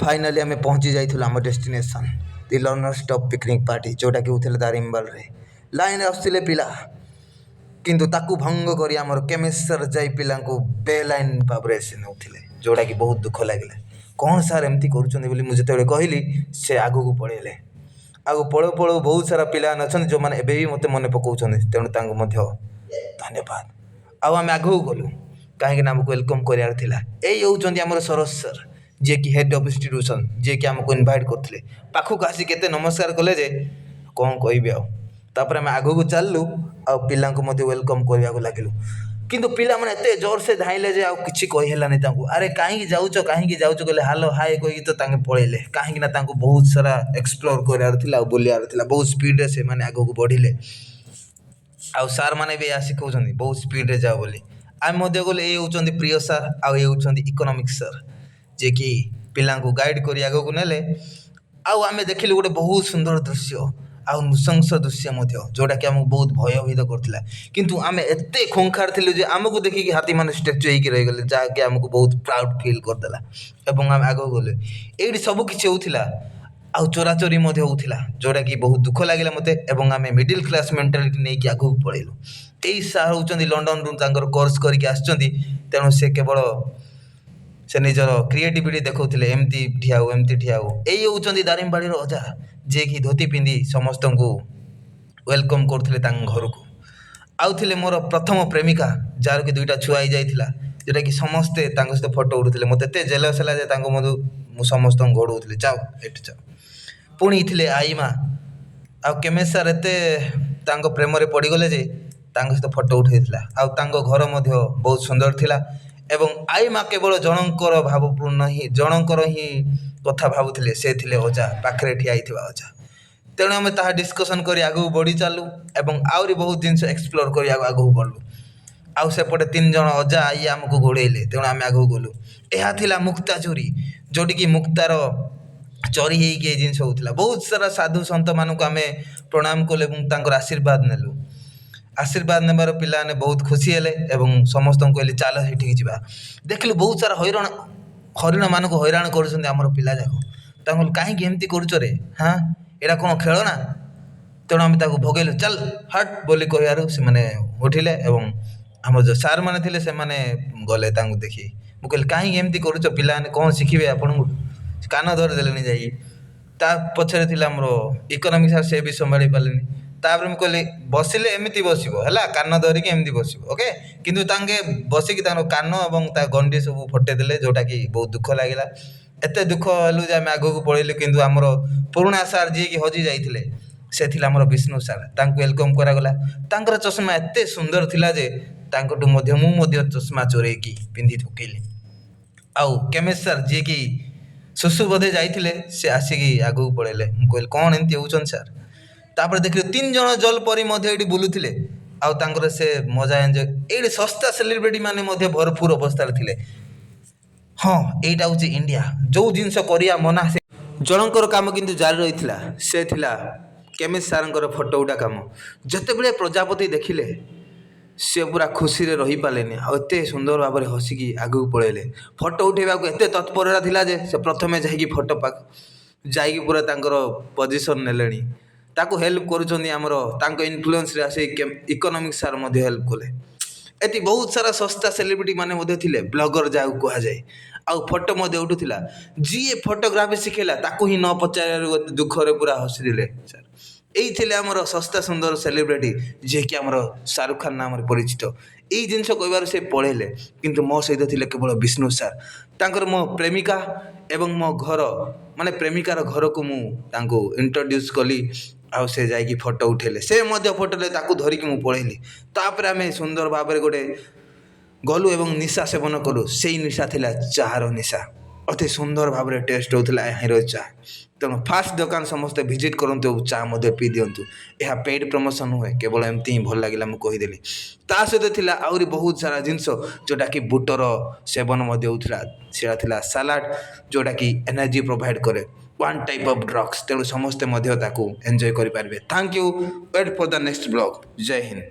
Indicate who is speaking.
Speaker 1: Finally आम पहुँची जाइलु आम डेस्टिनेशन दि लर्नर स्टॉप पिकनिक पार्टी जोटा कि होते दारिंबाल रे लाइन आसुले पिला किंतु ताकू भंग करी आमर केमेश्वर जाई पिला बेलाइन भाव से नौथिले जोटा कि बहुत दुख लगे कौन सार एमती करुँच मुझे कहली से आग को पड़ेले आगु पड़ो पड़ो बहुत सारा पिला अच्छा जो मैंने एबी मत मन पकाउछन तेणु धन्यवाद आम आगू गलु कहीं आमको वेलकम करार यही होती आम सरस सर जी कि हेड ऑफ इंस्टीट्यूशन जी कि आमको इनवाइट करते पाखक आसी केते नमस्कार कले जे कौन कहबी आउे आम आग को चलू आ पिला वेलकम करने को लगिलु किंतु पिला मैंने एत जोर से धाइले जे किसी कहीलानी अरे कहीं जाऊच कहले हालो हाय कही तो पलैले कहीं बहुत सारा एक्सप्लोर करार बुलार बहुत स्पीड से मैंने आग को बढ़िले आउ सार मैंने भी आसी कहते बहुत स्पीड जाओ बोली आम गले ये होती प्रिय सार आउ ये होती इकोनॉमिक्स सर जे कि पिला गाइड कर आग को नेले आम देखिलु गोटे बहुत सुंदर दृश्य आउ नृशंस दृश्य जोटा कि आमको बहुत भयभीत करता किंतु आम एत खुंखार थिलु जे आमको देखिकी हाथी मान स्टाच्यू होगी रहीगले जहाँकि आमको बहुत प्राउड फील करदेला एवं आम आग गले ये सबकि होता आउ चोरा चोरी होता जोटा कि बहुत दुख लगे मत आम मिडिल क्लास मेंटालिटी नहीं आग को पलैलु यही सार होती लंडन रु कोर्स करके तेणु से केवल से निजर क्रिएटिविटी देखते एमती ठियाऊ यही होती दारिंबाड़ी अजा जे कि धोती पिंधि समस्त को वेलकम करते घर को आउे मोर प्रथम प्रेमिका जार कि दुईटा छुआ जाइला जोटा कि समस्ते सहित फोटो उठुले मत एत जेलस है समस्त घोड़ौली जाओ ये जाओ पुणी थे आई माँ आमेश सार एत प्रेम पड़गले जे सहित फोटो उठेला घर बहुत सुंदर थिला एवं आई माँ केवल जनकर भावपूर्ण ही जनकर ही कथा भावुले से थे अजा पाखे ठिया अजा तेणु आम ता डिस्कसन कर आगू बढ़ी चलू एवं आहरी बहुत जिन एक्सप्लोर कर आगू बढ़लु आउ सेपटे 3 जन अजा आई आमको घोड़े तेणु आम आगू गलु यह मुक्ता चोरी जोटि कि मुक्तार चोरी होगी जिन होता बहुत सारा साधु सत मानक आम प्रणाम कले आशीर्वाद नेलु आशीर्वाद नेबार पिला ने बहुत खुशी हेले एवं समस्त कहले चल सेठी जा देखिलु बहुत सारा हरिण मानक हैरान कर पिला जाक कहीं एमती कर हाँ यहाँ कौन खेलना तेणु आम भगेलु चल हट बोली कहू से मैंने उठिले एवं आम जो सार मैंने से गले देखी मुझे कहली कहीं एमती कर पिला कौन शिखे आपन कान धरदेले जा पछरे थी आमर इकोनॉमिक सार से भी संभाली पारे तापर मुझे कहली बसिले एमती बस है कान धरिकी एमती बस ओके किंतु तांके बसिकी कान और गंडी सब फटेदेले जोटा कि बहुत दुख लगे एत दुख हेलु जे आम आग को पलैलु किंतु आमर पुराणा सार जी कि हजि जाइए से आमर विष्णु सार वेलकम करागला चश्मा एत सुंदर थिला जे मु चश्मा चोरेकी पिंधि पकेली आउ केमेश सार जी कि सुसु बोधे जाइए से आसिकी आग को पलैले मुझे कौन एमती होचन सार तापर देखिए 3 जन जल परी ये बुलूले आउ से मजा एंजॉय ये सस्ता सेलिब्रिटी माने भरपूर अवस्था थे हाँ यहाँ हूँ इंडिया जो जिनस करिया मना से जनकर काम किंतु जारी रही से थिला केमेश सारंकर फोटो उठा काम जिते बड़े प्रजापति देखिले से पूरा खुशी रे रही पालेनी आते सुंदर भाव में हसिकी आग को पलैले फोटो उठेबा को एते तत्परता थिला जे से प्रथमे जाइकी फोटो पाक जाइकी पूरा तांकर पोजीशन नेलेनी ताको हेल्प कर इनफ्लुएंस रे आसे इकोनॉमिक सार हेल्प कले एति बहुत सारा सस्ता सेलिब्रिटी माने थिले ब्लॉगर जाऊ कहा जाए आउ फोटो उठुला जी फोटोग्राफी शिखेला ताको ही न पचार दुख रे पूरा हसी दिले सर यही थे आमर सस्ता सुंदर सेलिब्रिटी जी कि आमर शाहरुख खान नाम परिचित यही जिनस कहबार से पढ़ेले किंतु मो सहित थे केवल विष्णु सार तांकर मो प्रेमिका एवं मो घर माने प्रेमिकार घर को मु इंट्रोड्यूस कली आउ से जाइकी फोटो उठेले से फोटो ले ताकू धरिकी मु पलैली तापर आम सुंदर भाव में गोटे गलु एवं निशा सेवन कलु से निशा थिला चार निशा अति सुंदर भाव में टेस्ट होता यहाँ चा तेणु फास्ट दुकान समस्ते विजिट करते चा पी दिंतु यह पेड प्रमोशन हुए केवल एमती ही भल लगे मुझे कहीदेली ता सहित थिला आउरी बहुत सारा जिनस जोटा कि बुटर सेवन होता से सालाड जोटा कि एनर्जी प्रोवाइड करे वन टाइप ऑफ ड्रग्स तेणु समस्ते एंजॉय करें। Thank you wait for the next blog. जय हिंद।